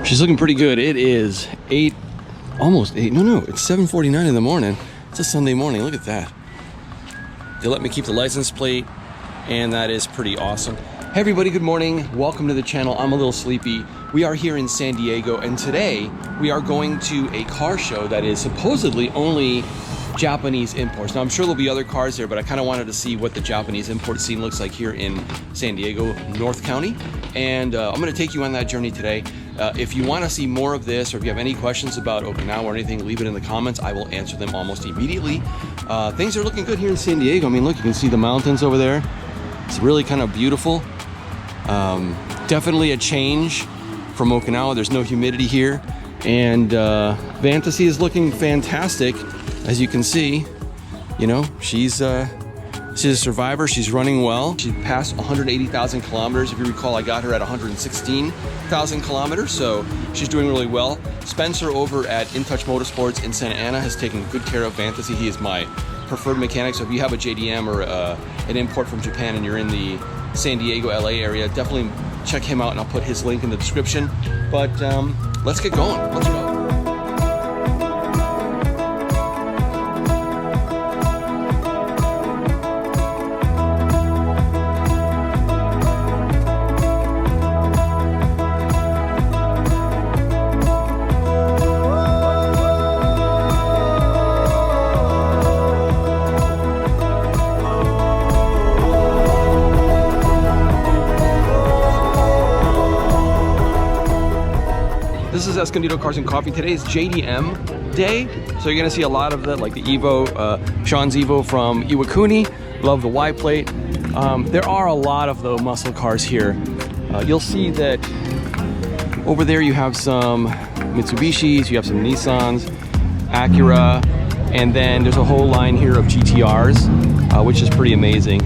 She's looking pretty good. It is almost 8. No, it's 7:49 in the morning. It's a Sunday morning. Look at that. They let me keep the license plate, and that is pretty awesome. Hey everybody, good morning. Welcome to the channel. I'm a little sleepy. We are here in San Diego, and today we are going to a car show that is supposedly only Japanese imports. Now I'm sure there'll be other cars there, but I kind of wanted to see what the Japanese import scene looks like here in San Diego, North County. And I'm going to take you on that journey today. If you want to see more of this, or if you have any questions about Okinawa or anything, leave it in the comments. I will answer them almost immediately. Things are looking good here in San Diego. I mean, look, you can see the mountains over there. It's really kind of beautiful. Definitely a change from Okinawa. There's no humidity here. And Vantasy is looking fantastic. As you can see, you know, she's a survivor. She's running well. She passed 180,000 kilometers. If you recall, I got her at 116,000 kilometers, so she's doing really well. Spencer over at In Touch Motorsports in Santa Ana has taken good care of Vantasy. He is my preferred mechanic, so if you have a JDM or an import from Japan and you're in the San Diego, LA area, definitely check him out, and I'll put his link in the description. But let's get going. Let's go. This is Escondido Cars and Coffee. Today is JDM day, so you're gonna see a lot of the, like the Evo, Sean's Evo from Iwakuni. Love the Y plate. There are a lot of the muscle cars here. You'll see that over there you have some Mitsubishis, you have some Nissans, Acura, and then there's a whole line here of GTRs, which is pretty amazing.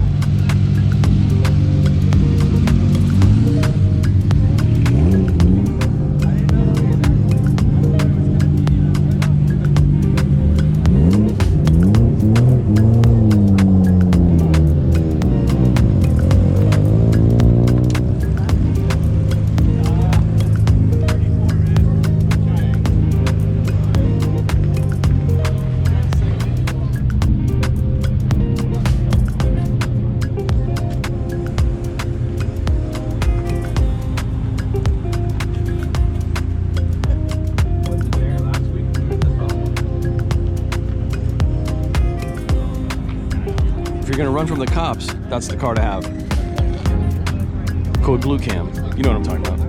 If you're gonna run from the cops, that's the car to have. Code Blue Cam. You know what I'm talking about.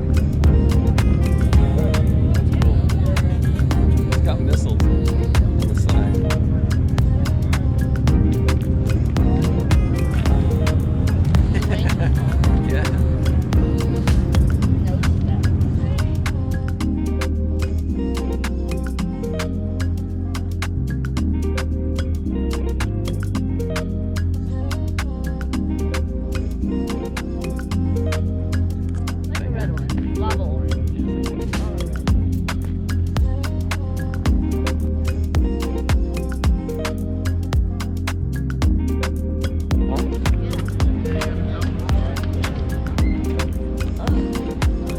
It's got missiles on the side. Yeah.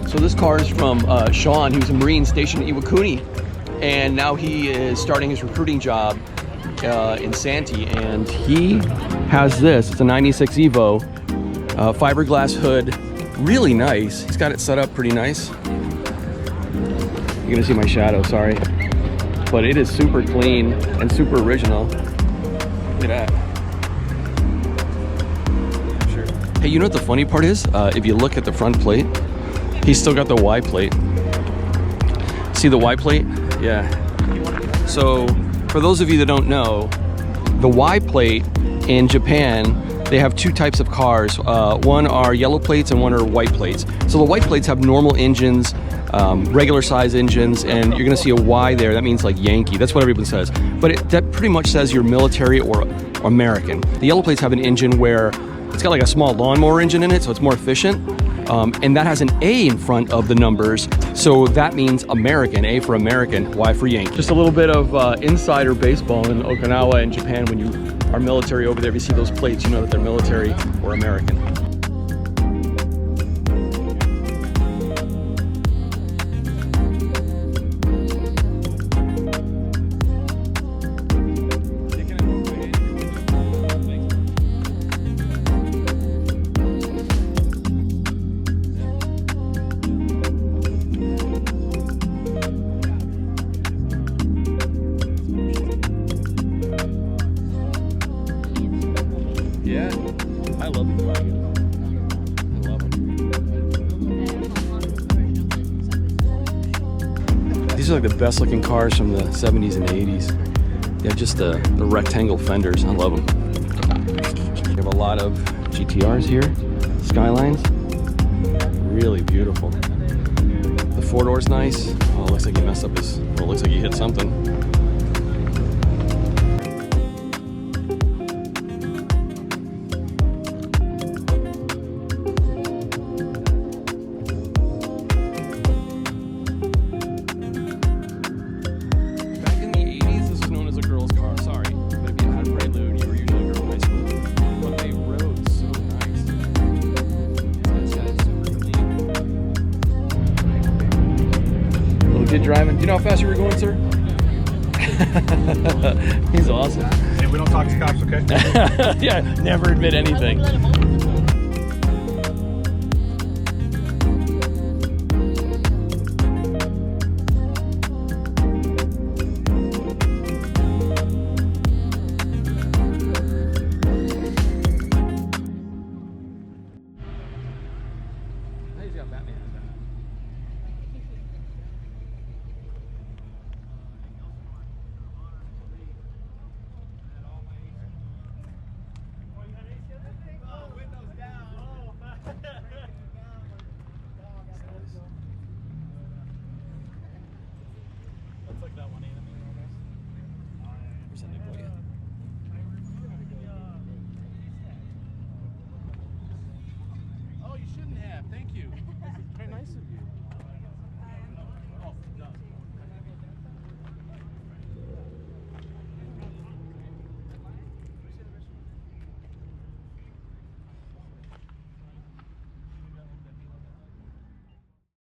So this car is from Sean. He was a Marine stationed in Iwakuni, and now he is starting his recruiting job in Santee, and he has this. It's a 96 Evo, fiberglass hood, really nice. He's got it set up pretty nice. You're gonna see my shadow, sorry. But it is super clean and super original. Look at that. Sure. Hey, you know what the funny part is? If you look at the front plate, he's still got the Y plate. See the Y plate? Yeah. So for those of you that don't know, the Y plate in Japan, they have two types of cars. One are yellow plates and one are white plates. So the white plates have normal engines, regular size engines, and you're gonna see a Y there. That means like Yankee. That's what everyone says. But that pretty much says you're military or American. The yellow plates have an engine where it's got like a small lawnmower engine in it, so it's more efficient. And that has an A in front of the numbers, so that means American, A for American, Y for Yankee. Just a little bit of insider baseball in Okinawa and Japan. When you are military over there, if you see those plates, you know that they're military or American. These are like the best looking cars from the 70s and 80s. They have just the rectangle fenders. I love them. We have a lot of GTRs here, Skylines. Really beautiful. The four-door's nice. Oh, it looks like he messed up his, well, it looks like he hit something. Good driving. Do you know how fast you were going, sir? He's awesome. Hey, we don't talk to cops, okay? Yeah, never admit anything. He's got Batman. That's like that one anime almost. Where's that new boy at? Oh, you shouldn't have. Thank you. Very nice of you.